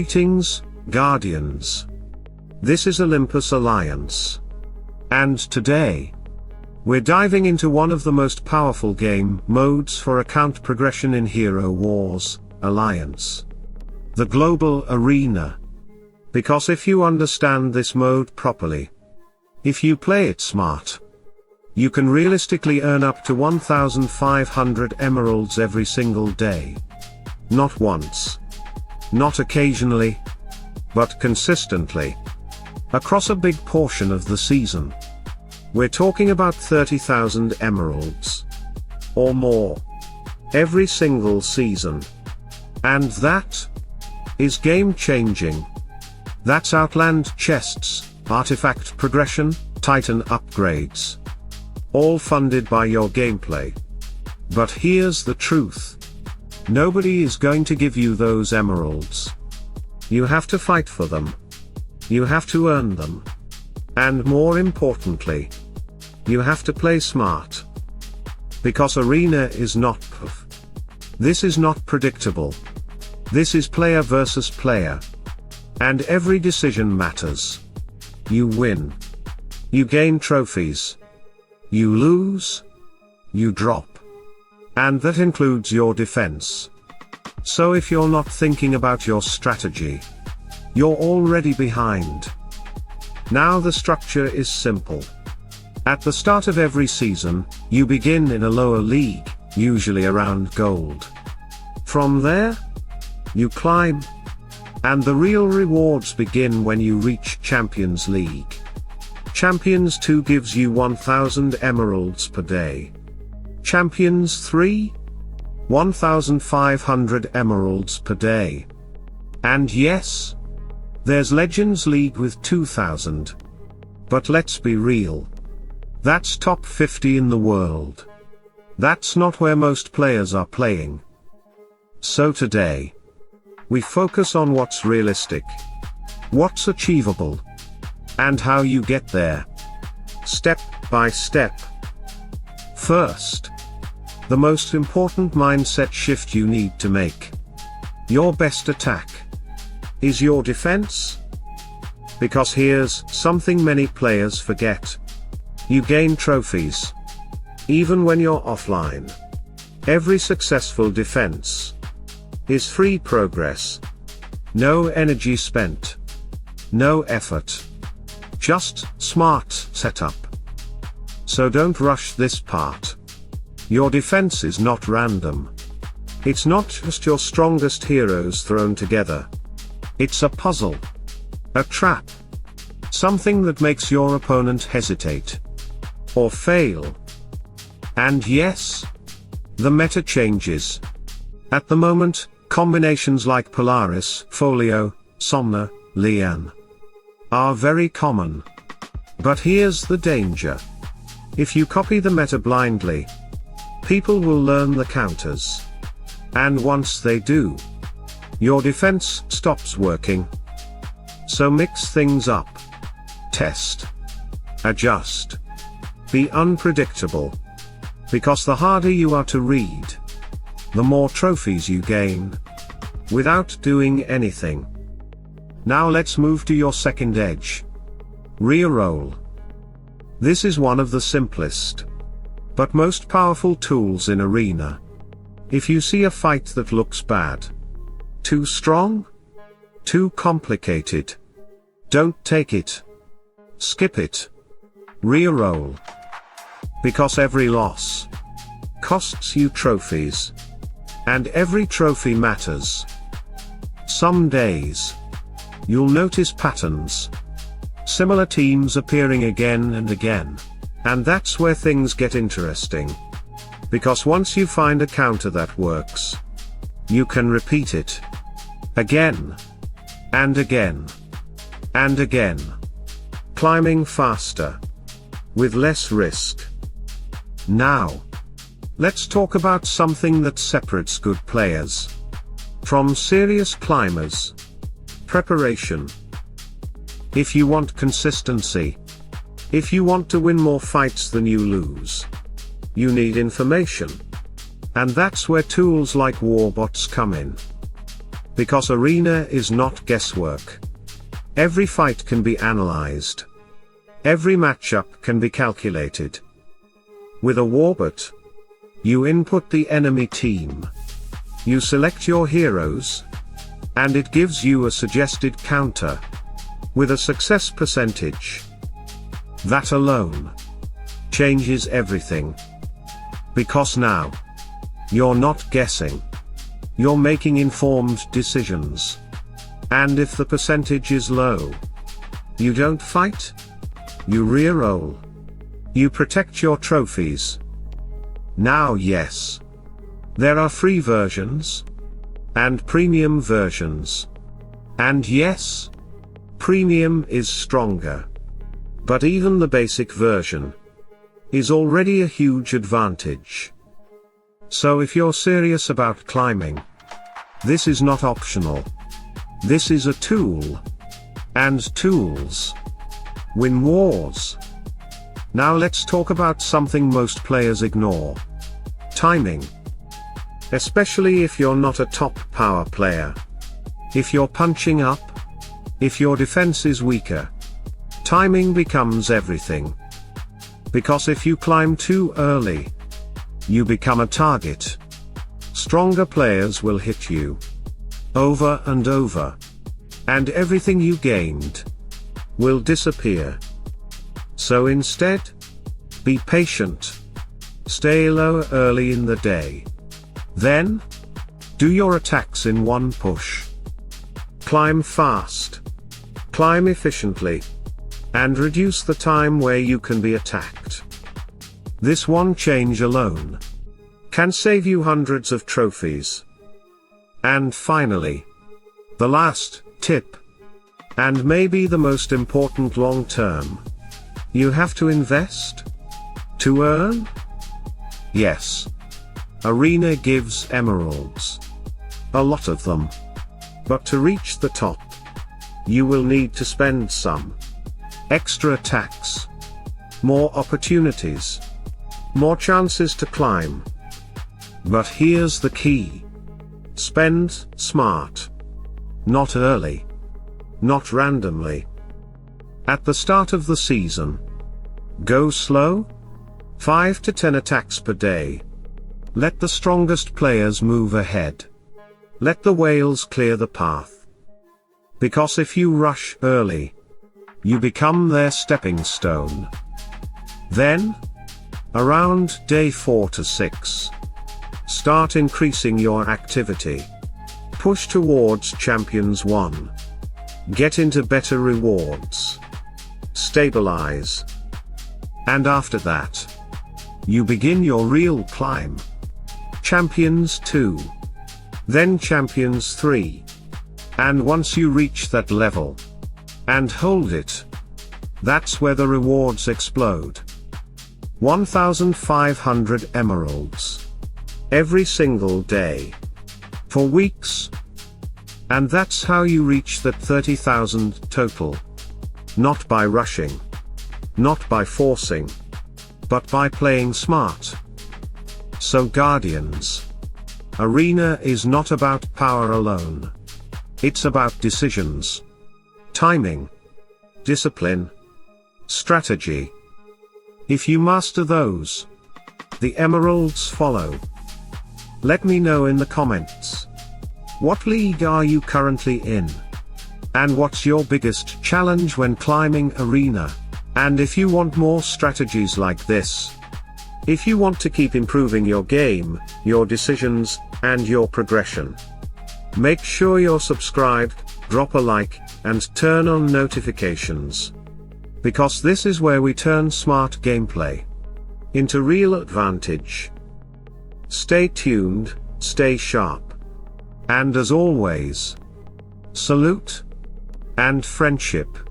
Greetings, Guardians. This is Olympus Alliance. And today, we're diving into one of the most powerful game modes for account progression in Hero Wars, Alliance. The Global Arena. Because if you understand this mode properly, if you play it smart, you can realistically earn up to 1,500 emeralds every single day. Not once. Not occasionally. But consistently. Across a big portion of the season. We're talking about 30,000 emeralds. Or more. Every single season. And that is game changing. That's Outland chests, artifact progression, Titan upgrades. All funded by your gameplay. But here's the truth. Nobody is going to give you those emeralds. You have to fight for them. You have to earn them. And more importantly, you have to play smart. Because Arena is not PvP. This is not predictable. This is player versus player. And every decision matters. You win. You gain trophies. You lose. You drop. And that includes your defense. So if you're not thinking about your strategy, you're already behind. Now the structure is simple. At the start of every season, you begin in a lower league, usually around gold. From there, you climb. And the real rewards begin when you reach Champions League. Champions 2 gives you 1,000 emeralds per day. Champions 3? 1,500 emeralds per day. And yes, there's Legends League with 2,000. But let's be real. That's top 50 in the world. That's not where most players are playing. So today, we focus on what's realistic, what's achievable, and how you get there. Step by step. First, the most important mindset shift you need to make. Your best attack is your defense. Because here's something many players forget. You gain trophies. Even when you're offline. Every successful defense is free progress. No energy spent. No effort. Just smart setup. So don't rush this part. Your defense is not random. It's not just your strongest heroes thrown together. It's a puzzle. A trap. Something that makes your opponent hesitate. Or fail. And yes, the meta changes. At the moment, combinations like Polaris, Folio, Somna, Lian are very common. But here's the danger. If you copy the meta blindly, people will learn the counters. And once they do, your defense stops working. So mix things up. Test. Adjust. Be unpredictable. Because the harder you are to read, the more trophies you gain. Without doing anything. Now let's move to your second edge. Reroll. This is one of the simplest, but most powerful tools in Arena. If you see a fight that looks bad, too strong, too complicated, don't take it. Skip it. Reroll. Because every loss costs you trophies. And every trophy matters. Some days, you'll notice patterns. Similar teams appearing again and again. And that's where things get interesting. Because once you find a counter that works, you can repeat it. Again. And again. And again. Climbing faster. With less risk. Now, let's talk about something that separates good players from serious climbers. Preparation. If you want consistency, if you want to win more fights than you lose, you need information. And that's where tools like warbots come in. Because arena is not guesswork. Every fight can be analyzed. Every matchup can be calculated. With a warbot, you input the enemy team. You select your heroes, and it gives you a suggested counter, with a success percentage. That alone changes everything. Because now, you're not guessing. You're making informed decisions. And if the percentage is low, you don't fight. You reroll. You protect your trophies. Now yes, there are free versions, and premium versions. And yes, premium is stronger. But even the basic version is already a huge advantage. So if you're serious about climbing, this is not optional. This is a tool. And tools win wars. Now let's talk about something most players ignore. Timing. Especially if you're not a top power player. If you're punching up. If your defense is weaker. Timing becomes everything. Because if you climb too early, you become a target. Stronger players will hit you over and over. And everything you gained will disappear. So instead, be patient. Stay low early in the day. Then, do your attacks in one push. Climb fast. Climb efficiently. And reduce the time where you can be attacked. This one change alone can save you hundreds of trophies. And finally, the last tip, and maybe the most important long term. You have to invest to earn? Yes. Arena gives emeralds. A lot of them. But to reach the top, you will need to spend some. Extra attacks. More opportunities. More chances to climb. But here's the key. Spend smart. Not early. Not randomly. At the start of the season. Go slow. 5 to 10 attacks per day. Let the strongest players move ahead. Let the whales clear the path. Because if you rush early, you become their stepping stone. Then, around day 4 to 6, start increasing your activity. Push towards Champions 1. Get into better rewards. Stabilize. And after that, you begin your real climb. Champions 2. Then Champions 3. And once you reach that level, and hold it, that's where the rewards explode. 1,500 emeralds. Every single day. For weeks. And that's how you reach that 30,000 total. Not by rushing. Not by forcing. But by playing smart. So Guardians. Arena is not about power alone. It's about decisions. Timing. Discipline. Strategy. If you master those, the emeralds follow. Let me know in the comments. What league are you currently in? And what's your biggest challenge when climbing arena? And if you want more strategies like this, if you want to keep improving your game, your decisions, and your progression, make sure you're subscribed, drop a like, and turn on notifications. Because this is where we turn smart gameplay into real advantage. Stay tuned, stay sharp. And as always, salute and friendship.